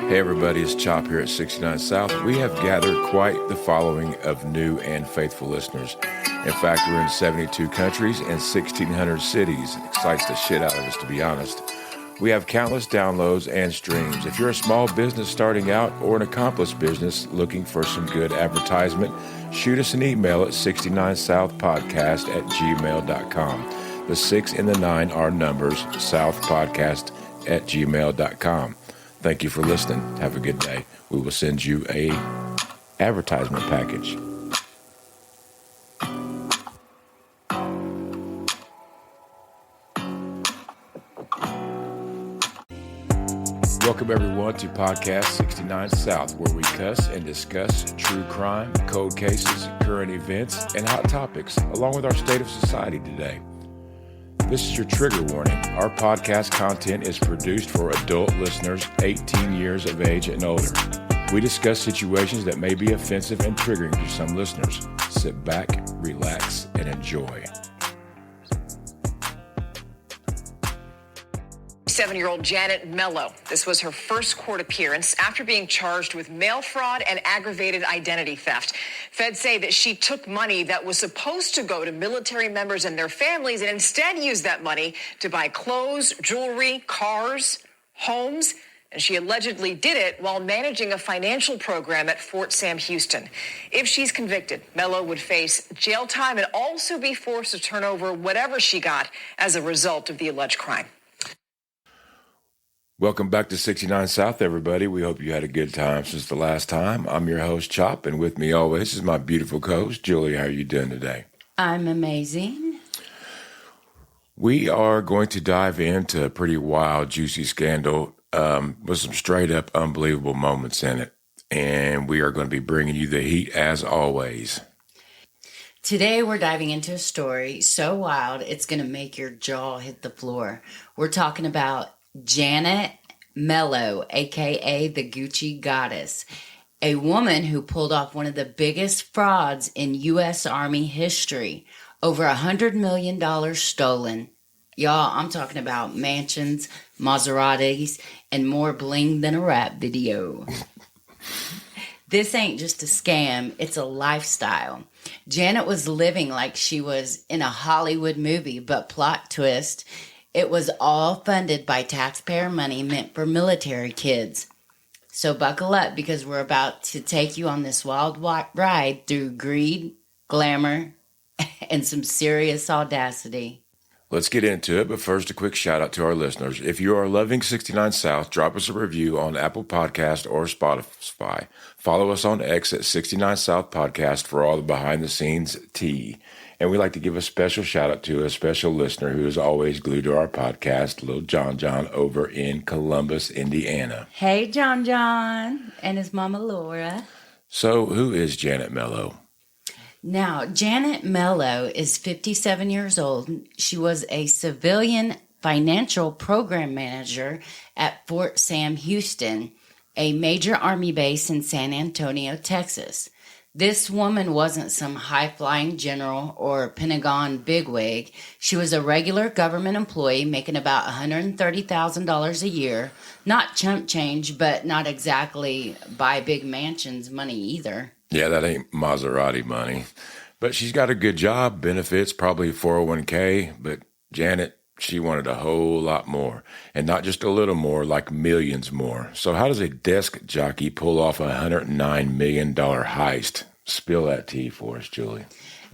Hey everybody, it's Chop here at 69 South. We have gathered quite the following of new and faithful listeners. In fact, we're in 72 countries and 1,600 cities. Excites the shit out of us, to be honest. We have countless downloads and streams. If you're a small business starting out or an accomplished business looking for some good advertisement, shoot us an email at 69southpodcast@gmail.com. The 6 and the 9 are numbers, southpodcast@gmail.com. Thank you for listening. Have a good day. We will send you a advertisement package. Welcome everyone to Podcast 69 South, where we cuss and discuss true crime, cold cases, current events, and hot topics, along with our state of society today. This is your trigger warning. Our podcast content is produced for adult listeners 18 years of age and older. We discuss situations that may be offensive and triggering to some listeners. Sit back, relax, and enjoy. 7-year-old Janet Mello. This was her first court appearance after being charged with mail fraud and aggravated identity theft. Feds say that she took money that was supposed to go to military members and their families and instead used that money to buy clothes, jewelry, cars, homes, and she allegedly did it while managing a financial program at Fort Sam Houston. If she's convicted, Mello would face jail time and also be forced to turn over whatever she got as a result of the alleged crime. Welcome back to 69 South, everybody. We hope you had a good time since the last time. I'm your host, Chop, and with me always is my beautiful co-host, Julie. How are you doing today? I'm amazing. We are going to dive into a pretty wild, juicy scandal with some straight-up unbelievable moments in it, and we are going to be bringing you the heat as always. Today, we're diving into a story so wild, it's going to make your jaw hit the floor. We're talking about Janet Mello, a.k.a. the Gucci Goddess, a woman who pulled off one of the biggest frauds in U.S. Army history. Over $100 million stolen. Y'all, I'm talking about mansions, Maseratis, and more bling than a rap video. This ain't just a scam, it's a lifestyle. Janet was living like she was in a Hollywood movie, but plot twist, it was all funded by taxpayer money meant for military kids. So buckle up because we're about to take you on this wild ride through greed, glamour, and some serious audacity. Let's get into it, but first a quick shout out to our listeners. If you are loving 69 South, drop us a review on Apple Podcast or Spotify. Follow us on X at 69 South Podcast for all the behind the scenes tea. And we'd like to give a special shout out to a special listener who is always glued to our podcast, little John over in Columbus, Indiana. Hey, John, and his mama Laura. So who is Janet Mello? Now, Janet Mello is 57 years old. She was a civilian financial program manager at Fort Sam Houston, a major Army base in San Antonio, Texas. This woman wasn't some high-flying general or Pentagon bigwig. She was a regular government employee making about $130,000 a year. Not chump change, but not exactly buy big mansions money either. Yeah, that ain't Maserati money. But she's got a good job, benefits, probably 401k. But Janet, she wanted a whole lot more. And not just a little more, like millions more. So how does a desk jockey pull off a $109 million heist? Spill that tea for us, Julie.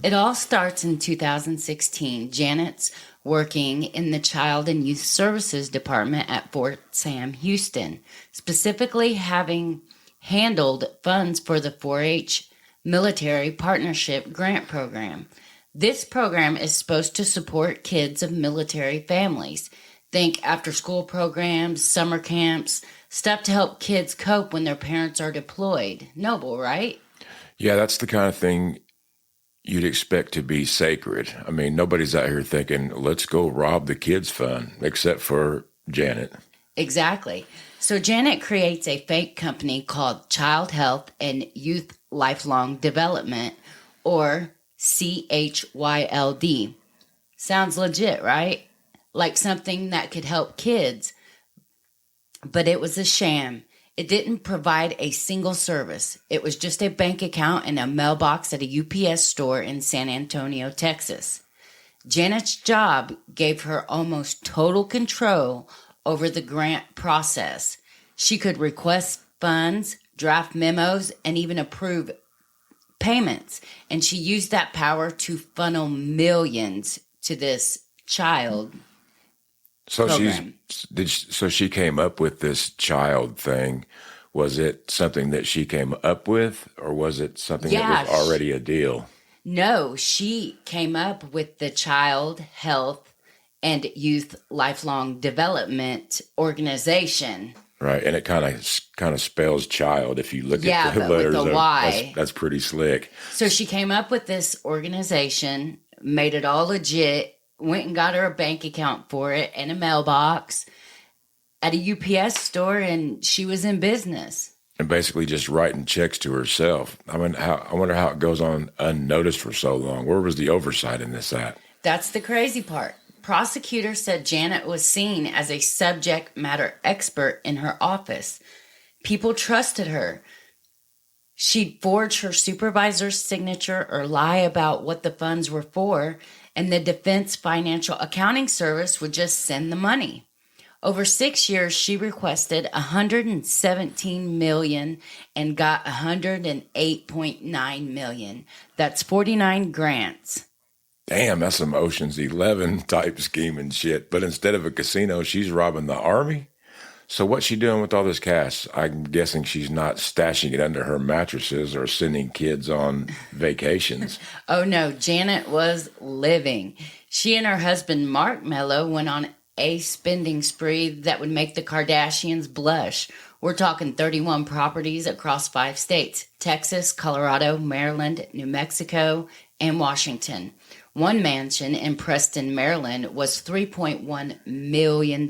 It all starts in 2016. Janet's working in the Child and Youth Services Department at Fort Sam Houston, specifically having handled funds for the 4-H Military Partnership Grant Program. This program is supposed to support kids of military families. Think after-school programs, summer camps, stuff to help kids cope when their parents are deployed. Noble, right? Yeah, that's the kind of thing you'd expect to be sacred. I mean, nobody's out here thinking, let's go rob the kids' fund, except for Janet. Exactly. So Janet creates a fake company called Child Health and Youth Lifelong Development, or CHYLD. Sounds legit, right? Like something that could help kids. But it was a sham. It didn't provide a single service. It was just a bank account and a mailbox at a UPS store in San Antonio, Texas. Janet's job gave her almost total control over the grant process. She could request funds, draft memos, and even approve payments. And she used that power to funnel millions to this CHYLD program. So she came up with this CHYLD thing. Was it something that she came up with, or was it something that was already a deal? No, she came up with the Child Health and Youth Lifelong Development Organization. Right, and it kind of spells child if you look at the but letters. With the Y. That's pretty slick. So she came up with this organization, made it all legit, went and got her a bank account for it and a mailbox at a UPS store, and she was in business. And basically just writing checks to herself. I mean, I wonder how it goes on unnoticed for so long. Where was the oversight in this at? That's the crazy part. Prosecutors said Janet was seen as a subject matter expert in her office. People trusted her. She'd forge her supervisor's signature or lie about what the funds were for, and the Defense Financial Accounting Service would just send the money. Over 6 years, she requested $117 million and got $108.9 million. That's 49 grants. Damn, that's some Ocean's 11 type scheme and shit. But instead of a casino, she's robbing the army? So what's she doing with all this cash? I'm guessing she's not stashing it under her mattresses or sending kids on vacations. Oh no, Janet was living. She and her husband, Mark Mello, went on a spending spree that would make the Kardashians blush. We're talking 31 properties across 5 states: Texas, Colorado, Maryland, New Mexico, and Washington. One mansion in Preston, Maryland was $3.1 million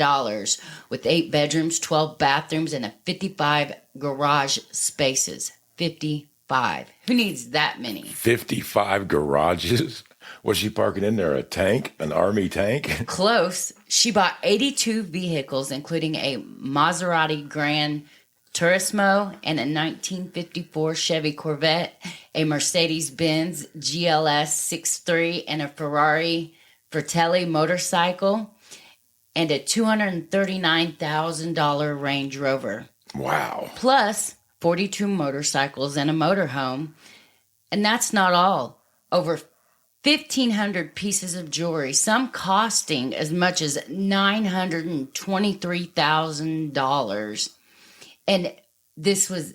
with 8 bedrooms, 12 bathrooms, and 55 garage spaces. 55. Who needs that many? 55 garages? Was she parking in there a tank, an army tank? Close. She bought 82 vehicles, including a Maserati Gran Turismo and a 1954 Chevy Corvette, a Mercedes-Benz GLS 63, and a Ferrari Fratelli motorcycle, and a $239,000 Range Rover. Wow. Plus 42 motorcycles and a motorhome. And that's not all. Over 1,500 pieces of jewelry, some costing as much as $923,000. And this was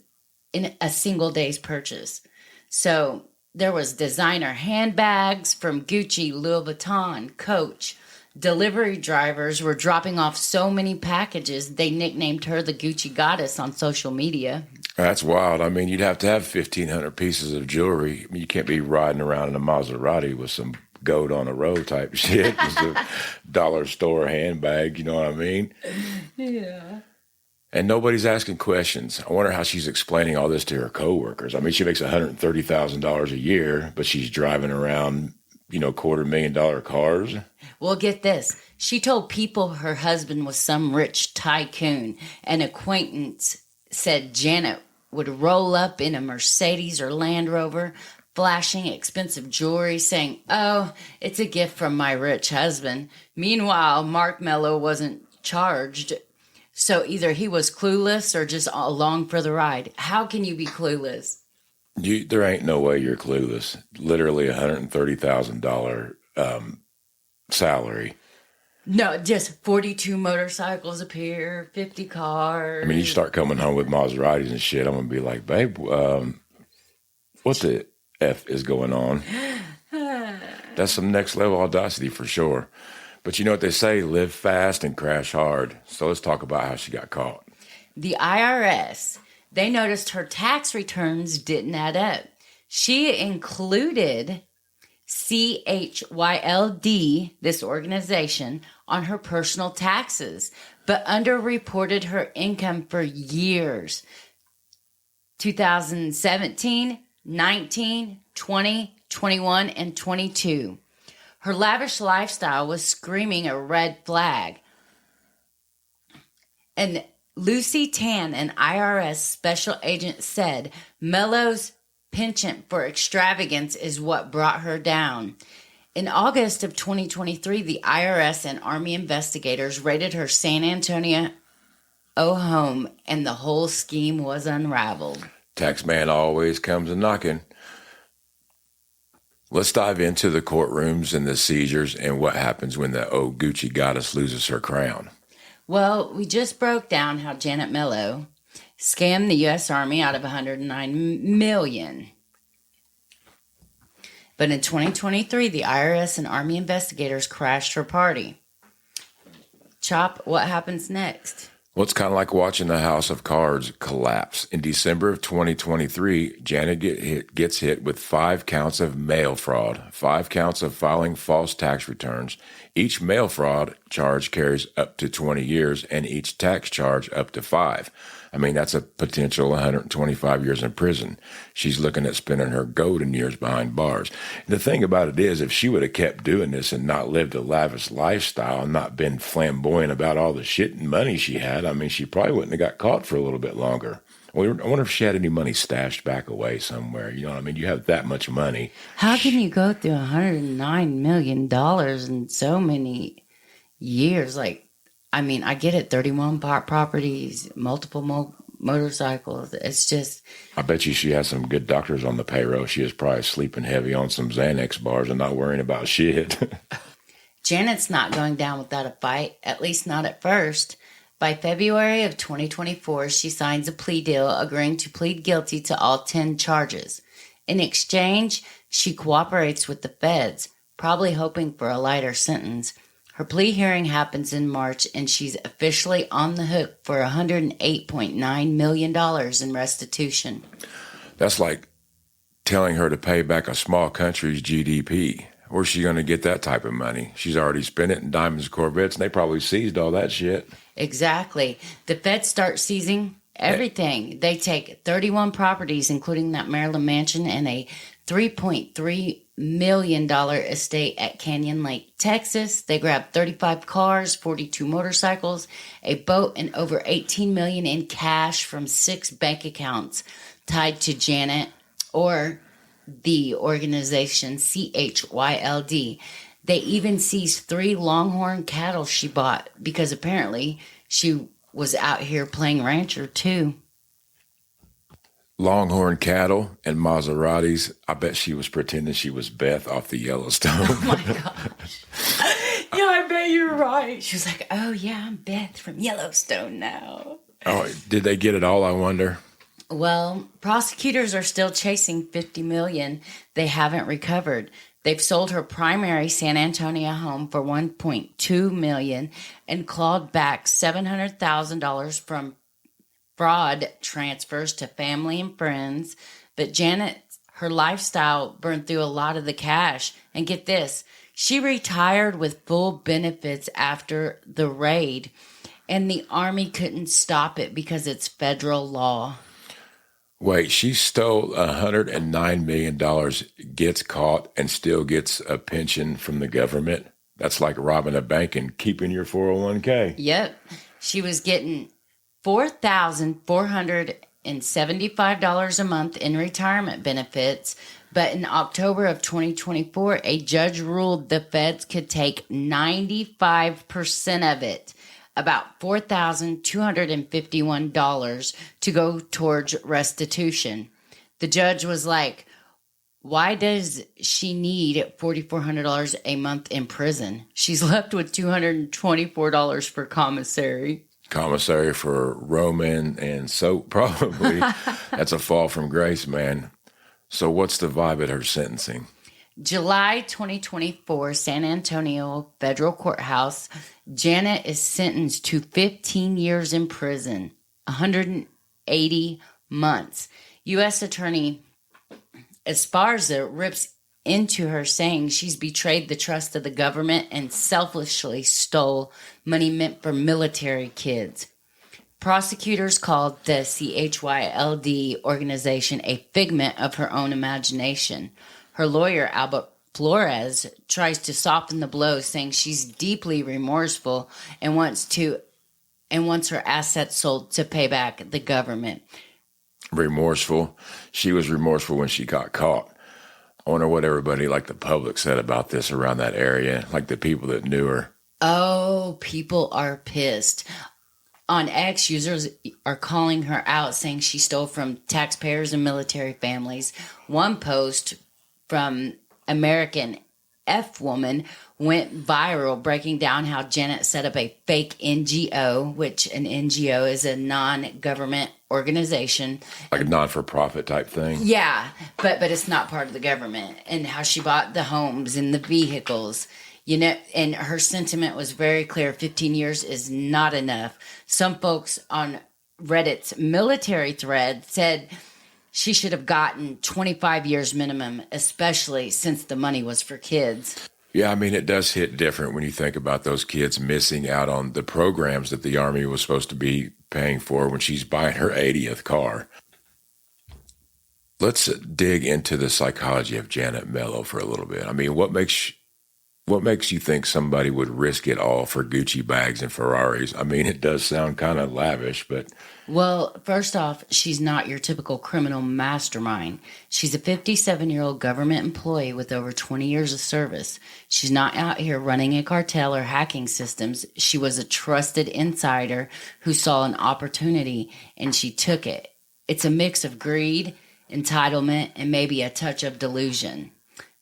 in a single day's purchase. So there was designer handbags from Gucci, Louis Vuitton, Coach. Delivery drivers were dropping off so many packages, they nicknamed her the Gucci Goddess on social media. That's wild. I mean, you'd have to have 1,500 pieces of jewelry. I mean, you can't be riding around in a Maserati with some goat on a road type shit. Just a dollar store handbag, you know what I mean? Yeah. And nobody's asking questions. I wonder how she's explaining all this to her coworkers. I mean, she makes $130,000 a year, but she's driving around, $250,000 cars. Well, get this. She told people her husband was some rich tycoon. An acquaintance said Janet would roll up in a Mercedes or Land Rover, flashing expensive jewelry, saying, "Oh, it's a gift from my rich husband." Meanwhile, Mark Mello wasn't charged. So either he was clueless or just along for the ride. How can you be clueless? There ain't no way you're clueless. Literally $130,000 salary. No, just 42 motorcycles appear, 50 cars. I mean, you start coming home with Maseratis and shit, I'm going to be like, babe, what the F is going on? That's some next level audacity for sure. But you know what they say, live fast and crash hard. So let's talk about how she got caught. The IRS, they noticed her tax returns didn't add up. She included CHYLD, this organization, on her personal taxes, but underreported her income for years. 2017, 19, 20, 21, and 22. Her lavish lifestyle was screaming a red flag. And Lucy Tan, an IRS special agent, said Mello's penchant for extravagance is what brought her down. In August of 2023, the IRS and Army investigators raided her San Antonio home, and the whole scheme was unraveled. Taxman always comes a knocking. Let's dive into the courtrooms and the seizures and what happens when the old Gucci goddess loses her crown. Well, we just broke down how Janet Mello scammed the U.S. Army out of $109 million. But in 2023, the IRS and Army investigators crashed her party. Chop, what happens next? Well, it's kind of like watching the house of cards collapse. In December of 2023, Janet gets hit with 5 counts of mail fraud, 5 counts of filing false tax returns. Each mail fraud charge carries up to 20 years, and each tax charge up to 5. I mean, that's a potential 125 years in prison. She's looking at spending her golden years behind bars. And the thing about it is, if she would have kept doing this and not lived a lavish lifestyle and not been flamboyant about all the shit and money she had, I mean, she probably wouldn't have got caught for a little bit longer. I wonder if she had any money stashed back away somewhere. You know what I mean? You have that much money. How can you go through $109 million in so many years? Like, I mean, I get it, 31 properties, multiple motorcycles. It's just... I bet you she has some good doctors on the payroll. She is probably sleeping heavy on some Xanax bars and not worrying about shit. Janet's not going down without a fight, at least not at first. By February of 2024, she signs a plea deal agreeing to plead guilty to all 10 charges. In exchange, she cooperates with the feds, probably hoping for a lighter sentence. Her plea hearing happens in March, and she's officially on the hook for $108.9 million in restitution. That's like telling her to pay back a small country's GDP. Where's she going to get that type of money? She's already spent it in diamonds, Corvettes, and they probably seized all that shit. Exactly. The feds start seizing everything. They take 31 properties, including that Maryland mansion, and a $3.3 million estate at Canyon Lake, Texas. They grabbed 35 cars, 42 motorcycles, a boat, and over $18 million in cash from 6 bank accounts tied to Janet or the organization CHYLD. They even seized 3 Longhorn cattle she bought because apparently she was out here playing rancher too. Longhorn cattle and Maseratis. I bet she was pretending she was Beth off the Yellowstone. Oh my gosh. Yeah, I bet you're right. She was like, oh yeah, I'm Beth from Yellowstone now. Oh, did they get it all, I wonder? Well, prosecutors are still chasing $50 million they haven't recovered. They've sold her primary San Antonio home for $1.2 million and clawed back $700,000 from fraud transfers to family and friends. But Janet, her lifestyle burned through a lot of the cash. And get this, she retired with full benefits after the raid, and the Army couldn't stop it because it's federal law. Wait, she stole $109 million, gets caught, and still gets a pension from the government? That's like robbing a bank and keeping your 401k. Yep. She was getting $4,475 a month in retirement benefits, but in October of 2024, a judge ruled the feds could take 95% of it, about $4,251 to go towards restitution. The judge was like, why does she need $4,400 a month in prison? She's left with $224 for commissary. Commissary for Roman and soap, probably. That's a fall from grace, man. So what's the vibe at her sentencing? July 2024, San Antonio Federal Courthouse. Janet is sentenced to 15 years in prison, 180 months. U.S. Attorney Esparza rips into her, saying she's betrayed the trust of the government and selfishly stole money meant for military kids. Prosecutors called the CHYLD organization a figment of her own imagination. Her lawyer, Albert Flores, tries to soften the blow, saying she's deeply remorseful and wants to and wants her assets sold to pay back the government. Remorseful. She was remorseful when she got caught. I wonder what everybody, like the public, said about this around that area, like the people that knew her. Oh, people are pissed. On X, users are calling her out, saying she stole from taxpayers and military families. One post from American F Woman went viral, breaking down how Janet set up a fake NGO, which an NGO is a non-government organization. Like a non-for-profit type thing. Yeah, but it's not part of the government. And how she bought the homes and the vehicles. You know, and her sentiment was very clear. 15 years is not enough. Some folks on Reddit's military thread said she should have gotten 25 years minimum, especially since the money was for kids. Yeah, I mean, it does hit different when you think about those kids missing out on the programs that the Army was supposed to be paying for when she's buying her 80th car. Let's dig into the psychology of Janet Mello for a little bit. I mean, what makes you think somebody would risk it all for Gucci bags and Ferraris? I mean, it does sound kind of lavish, but... Well, first off, she's not your typical criminal mastermind. She's a 57-year-old government employee with over 20 years of service. She's not out here running a cartel or hacking systems. She was a trusted insider who saw an opportunity, and she took it. It's a mix of greed, entitlement, and maybe a touch of delusion.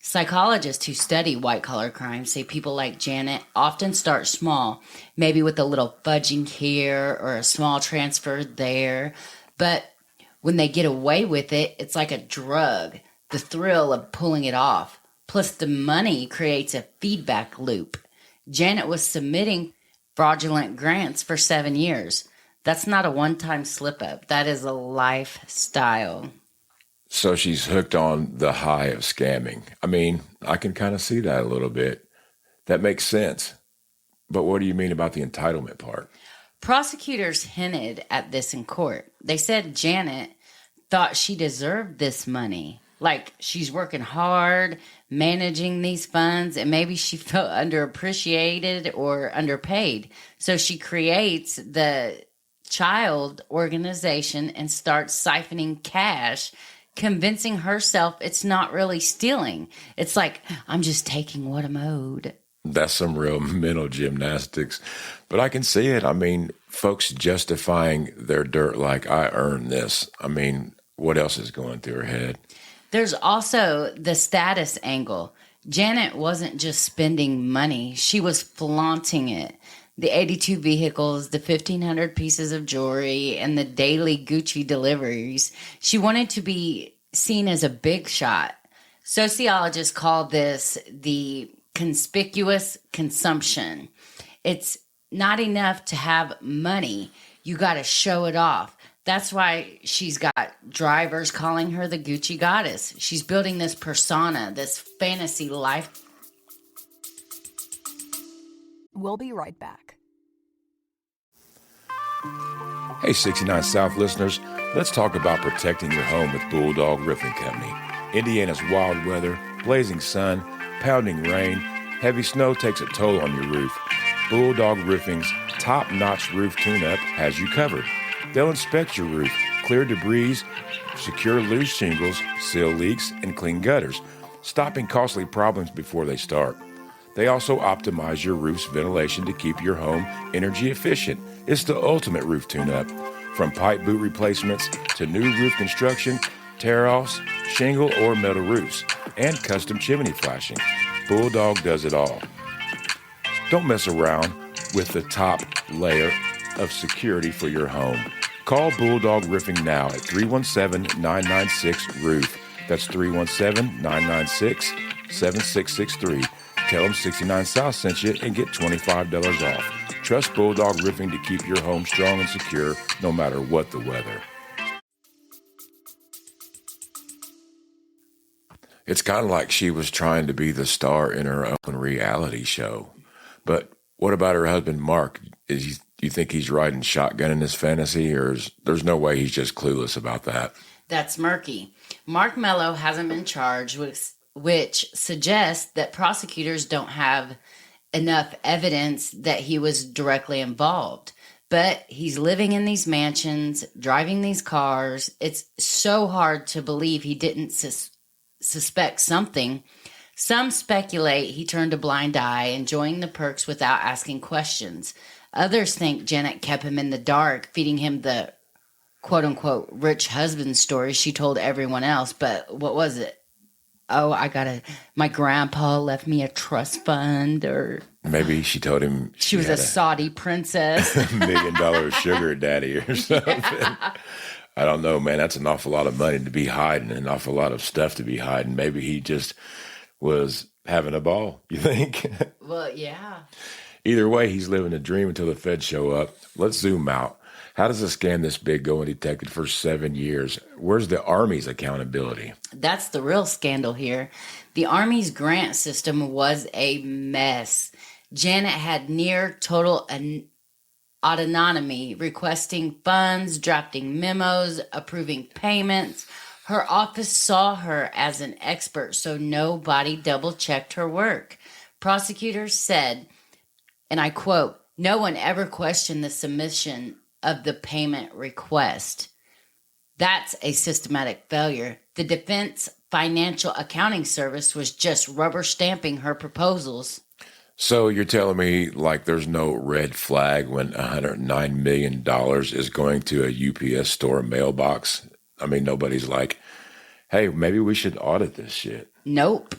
Psychologists who study white-collar crime say people like Janet often start small, maybe with a little fudging here or a small transfer there. But when they get away with it, it's like a drug, the thrill of pulling it off. Plus, the money creates a feedback loop. Janet was submitting fraudulent grants for 7 years. That's not a one-time slip-up. That is a lifestyle. So she's hooked on the high of scamming. I mean, I can kind of see that a little bit. That makes sense. But what do you mean about the entitlement part? Prosecutors hinted at this in court. They said Janet thought she deserved this money. Like she's working hard, managing these funds, and maybe she felt underappreciated or underpaid. So she creates the CHYLD organization and starts siphoning cash, convincing herself it's not really stealing. It's like, I'm just taking what I'm owed. That's some real mental gymnastics. But I can see it. I mean, folks justifying their dirt like, I earned this. I mean, what else is going through her head? There's also the status angle. Janet wasn't just spending money. She was flaunting it. The 82 vehicles, the 1,500 pieces of jewelry, and the daily Gucci deliveries. She wanted to be seen as a big shot. Sociologists call this the conspicuous consumption. It's not enough to have money. You got to show it off. That's why she's got drivers calling her the Gucci goddess. She's building this persona, this fantasy life. We'll be right back. Hey, 69 South listeners, let's talk about protecting your home with Bulldog Roofing Company. Indiana's wild weather, blazing sun, pounding rain, heavy snow takes a toll on your roof. Bulldog Roofing's top-notch roof tune-up has you covered. They'll inspect your roof, clear debris, secure loose shingles, seal leaks, and clean gutters, stopping costly problems before they start. They also optimize your roof's ventilation to keep your home energy efficient. It's the ultimate roof tune-up. From pipe boot replacements to new roof construction, tear-offs, shingle or metal roofs, and custom chimney flashing. Bulldog does it all. Don't mess around with the top layer of security for your home. Call Bulldog Roofing now at 317-996-ROOF. That's 317-996-7663. Tell them 69 South sent you and get $25 off. Trust Bulldog Roofing to keep your home strong and secure no matter what the weather. It's kind of like she was trying to be the star in her own reality show. But what about her husband, Mark? Do you think he's riding shotgun in this fantasy, or there's no way he's just clueless about that? That's murky. Mark Mello hasn't been charged, which suggests that prosecutors don't have enough evidence that he was directly involved. But he's living in these mansions, driving these cars. It's so hard to believe he didn't suspect something. Some speculate he turned a blind eye, enjoying the perks without asking questions. Others think Janet kept him in the dark, feeding him the quote-unquote rich husband story she told everyone else. But what was it? Oh, my grandpa left me a trust fund, or maybe she told him she was a Saudi princess. $1 million sugar daddy or something. I don't know, man. That's an awful lot of money to be hiding, an awful lot of stuff to be hiding. Maybe he just was having a ball, you think? Well, yeah. Either way, he's living a dream until the feds show up. Let's zoom out. How does a scam this big go undetected for 7 years? Where's the Army's accountability? That's the real scandal here. The Army's grant system was a mess. Janet had near total autonomy, requesting funds, drafting memos, approving payments. Her office saw her as an expert, so nobody double-checked her work. Prosecutors said, and I quote, "No one ever questioned the submission of the payment request." That's a systematic failure. The Defense Financial Accounting Service was just rubber stamping her proposals. So you're telling me like there's no red flag when $109 million is going to a UPS store mailbox? I mean, nobody's like, hey, maybe we should audit this shit. Nope.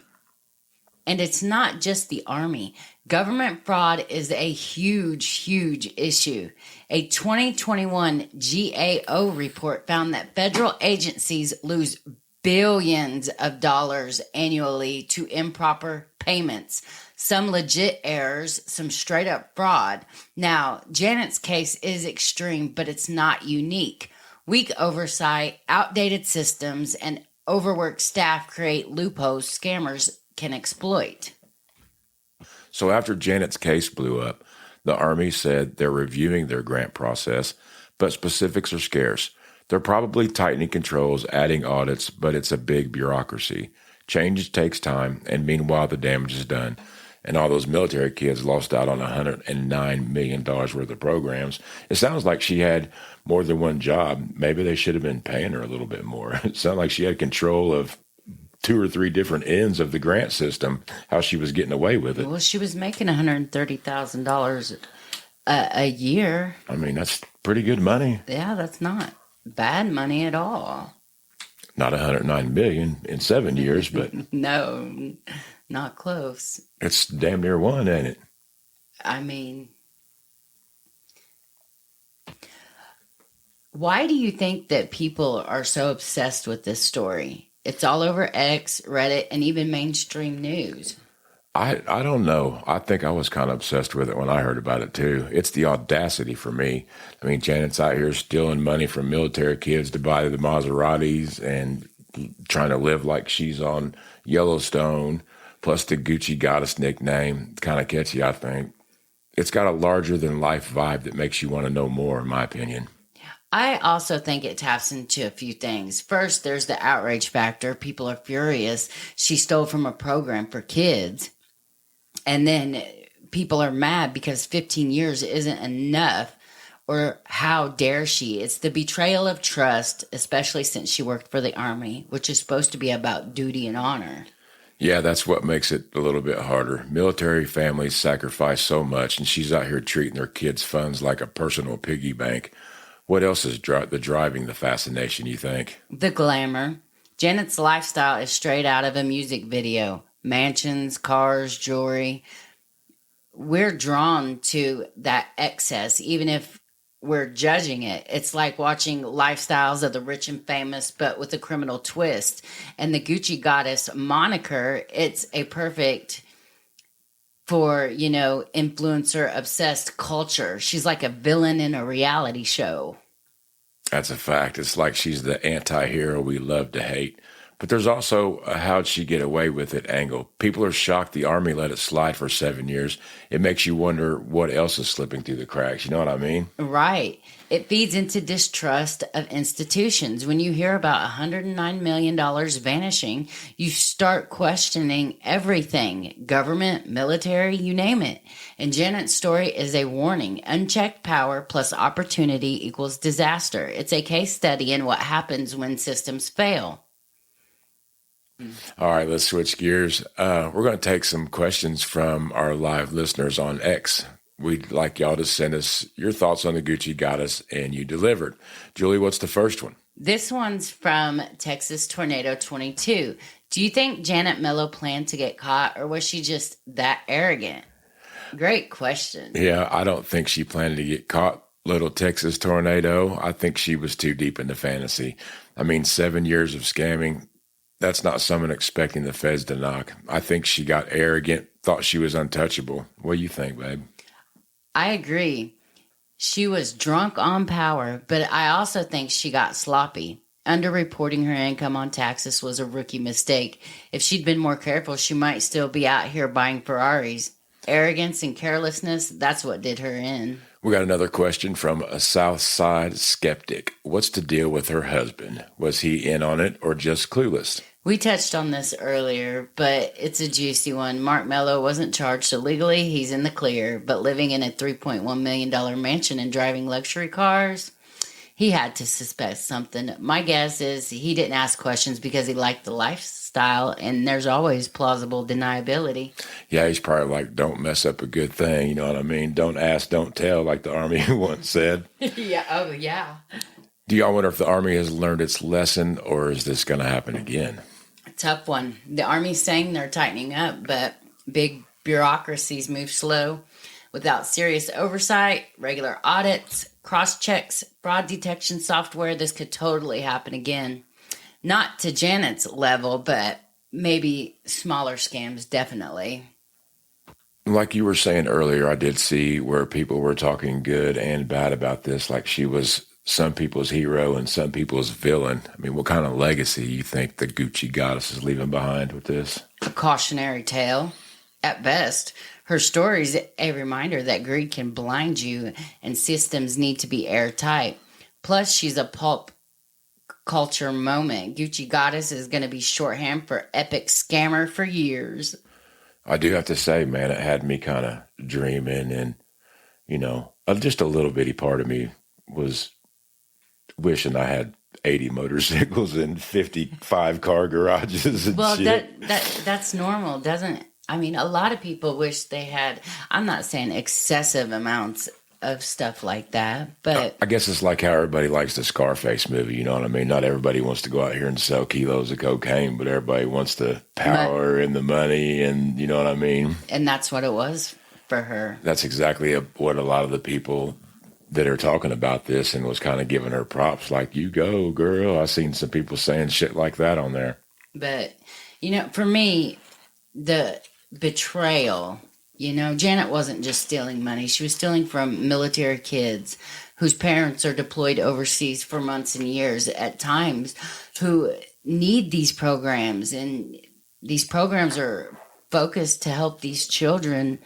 And it's not just the Army. Government fraud is a huge, huge issue. A 2021 GAO report found that federal agencies lose billions of dollars annually to improper payments. Some legit errors, some straight up fraud. Now, Janet's case is extreme, but it's not unique. Weak oversight, outdated systems, and overworked staff create loopholes scammers can exploit. So after Janet's case blew up, the Army said they're reviewing their grant process, but specifics are scarce. They're probably tightening controls, adding audits, but it's a big bureaucracy. Change takes time, and meanwhile the damage is done. And all those military kids lost out on $109 million worth of programs. It sounds like she had more than one job. Maybe they should have been paying her a little bit more. It sounded like she had control of 2 or 3 different ends of the grant system, how she was getting away with it. Well, she was making $130,000 a year. I mean, that's pretty good money. Yeah, that's not bad money at all. Not $109 million in 7 years, but no, not close. It's damn near one, ain't it? I mean, why do you think that people are so obsessed with this story? It's all over X, Reddit, and even mainstream news. I don't know. I think I was kind of obsessed with it when I heard about it, too. It's the audacity for me. I mean, Janet's out here stealing money from military kids to buy the Maseratis and trying to live like she's on Yellowstone, plus the Gucci goddess nickname. Kind of catchy, I think. It's got a larger-than-life vibe that makes you want to know more, in my opinion. I also think it taps into a few things. First, there's the outrage factor. People are furious. She stole from a program for kids. And then people are mad because 15 years isn't enough. Or how dare she? It's the betrayal of trust, especially since she worked for the Army, which is supposed to be about duty and honor. Yeah, that's what makes it a little bit harder. Military families sacrifice so much, and she's out here treating their kids' funds like a personal piggy bank. What else is driving the fascination, you think? The glamour. Janet's lifestyle is straight out of a music video. Mansions, cars, jewelry. We're drawn to that excess, even if we're judging it. It's like watching lifestyles of the rich and famous, but with a criminal twist. And the Gucci goddess moniker, it's a perfect for, influencer obsessed culture. She's like a villain in a reality show. That's a fact. It's like she's the anti-hero we love to hate. But there's also a how'd she get away with it angle. People are shocked the Army let it slide for 7 years. It makes you wonder what else is slipping through the cracks. You know what I mean? Right. It feeds into distrust of institutions. When you hear about $109 million vanishing, you start questioning everything. Government, military, you name it. And Janet's story is a warning. Unchecked power plus opportunity equals disaster. It's a case study in what happens when systems fail. All right, let's switch gears. We're going to take some questions from our live listeners on X. We'd like y'all to send us your thoughts on the Gucci Goddess, and you delivered. Julie, what's the first one? This one's from Texas Tornado 22. Do you think Janet Mello planned to get caught, or was she just that arrogant? Great question. Yeah, I don't think she planned to get caught, little Texas Tornado. I think she was too deep into fantasy. I mean, 7 years of scamming, that's not someone expecting the feds to knock. I think she got arrogant, thought she was untouchable. What do you think, babe? I agree. She was drunk on power, but I also think she got sloppy. Underreporting her income on taxes was a rookie mistake. If she'd been more careful, she might still be out here buying Ferraris. Arrogance and carelessness, that's what did her in. We got another question from a South Side skeptic. What's the deal with her husband? Was he in on it or just clueless? We touched on this earlier, but it's a juicy one. Mark Mello wasn't charged illegally. He's in the clear, but living in a $3.1 million mansion and driving luxury cars, he had to suspect something. My guess is he didn't ask questions because he liked the lifestyle, and there's always plausible deniability. Yeah, he's probably like, don't mess up a good thing. You know what I mean? Don't ask, don't tell, like the Army once said. Yeah. Oh, yeah. Do y'all wonder if the Army has learned its lesson, or is this going to happen again? Tough one. The Army's saying they're tightening up, but big bureaucracies move slow. Without serious oversight, regular audits, cross-checks, fraud detection software, this could totally happen again. Not to Janet's level, but maybe smaller scams, definitely. Like you were saying earlier, I did see where people were talking good and bad about this, like she was some people's hero and some people's villain. I mean, what kind of legacy you think the Gucci Goddess is leaving behind with this? A cautionary tale, at best. Her story's a reminder that greed can blind you and systems need to be airtight. Plus, she's a pulp culture moment. Gucci Goddess is going to be shorthand for epic scammer for years. I do have to say, man, it had me kind of dreaming, and, you know, just a little bitty part of me was wishing I had 80 motorcycles and 55 car garages and well, shit. that's normal, doesn't? I mean, a lot of people wish they had. I'm not saying excessive amounts of stuff like that, but I guess it's like how everybody likes the Scarface movie. You know what I mean? Not everybody wants to go out here and sell kilos of cocaine, but everybody wants the power and the money, and you know what I mean? And that's what it was for her. That's exactly what a lot of the people that are talking about this and was kind of giving her props, like, you go, girl. I seen some people saying shit like that on there. But, you know, for me, the betrayal, you know, Janet wasn't just stealing money. She was stealing from military kids whose parents are deployed overseas for months and years at times, who need these programs. And these programs are focused to help these children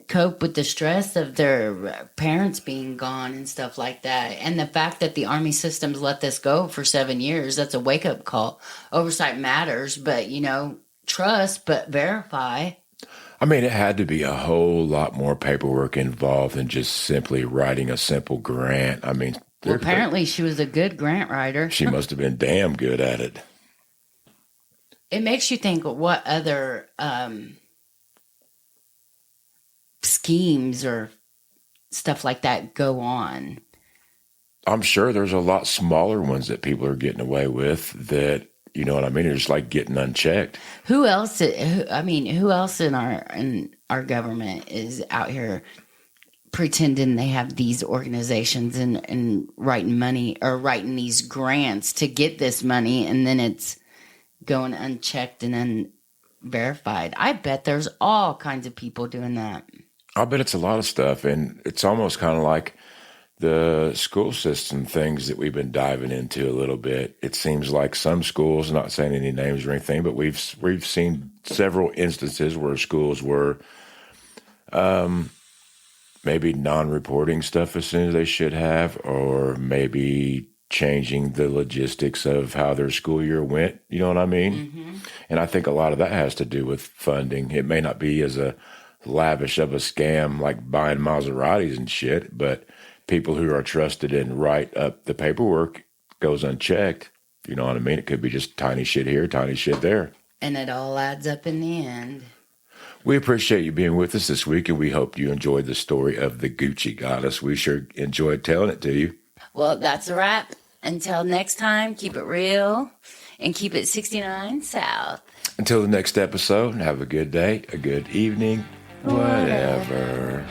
cope with the stress of their parents being gone and stuff like that. And the fact that the Army systems let this go for 7 years, that's a wake-up call. Oversight matters, but, you know, trust, but verify. I mean, it had to be a whole lot more paperwork involved than just simply writing a simple grant. I mean, well, apparently she was a good grant writer. She must have been damn good at it. It makes you think what other schemes or stuff like that go on. I'm sure there's a lot smaller ones that people are getting away with that, you know what I mean? They're just like getting unchecked. Who else in our government is out here pretending they have these organizations and writing money or writing these grants to get this money, and then it's going unchecked and unverified? I bet there's all kinds of people doing that. I bet it's a lot of stuff, and it's almost kind of like the school system things that we've been diving into a little bit. It seems like some schools, not saying any names or anything, but we've seen several instances where schools were maybe non-reporting stuff as soon as they should have, or maybe changing the logistics of how their school year went. You know what I mean? Mm-hmm. And I think a lot of that has to do with funding. It may not be as a lavish of a scam like buying Maseratis and shit, but people who are trusted and write up the paperwork goes unchecked. You know what I mean? It could be just tiny shit here, tiny shit there. And it all adds up in the end. We appreciate you being with us this week, and we hope you enjoyed the story of the Gucci goddess. We sure enjoyed telling it to you. Well, that's a wrap. Until next time, keep it real and keep it 69 South. Until the next episode, have a good day, a good evening, whatever.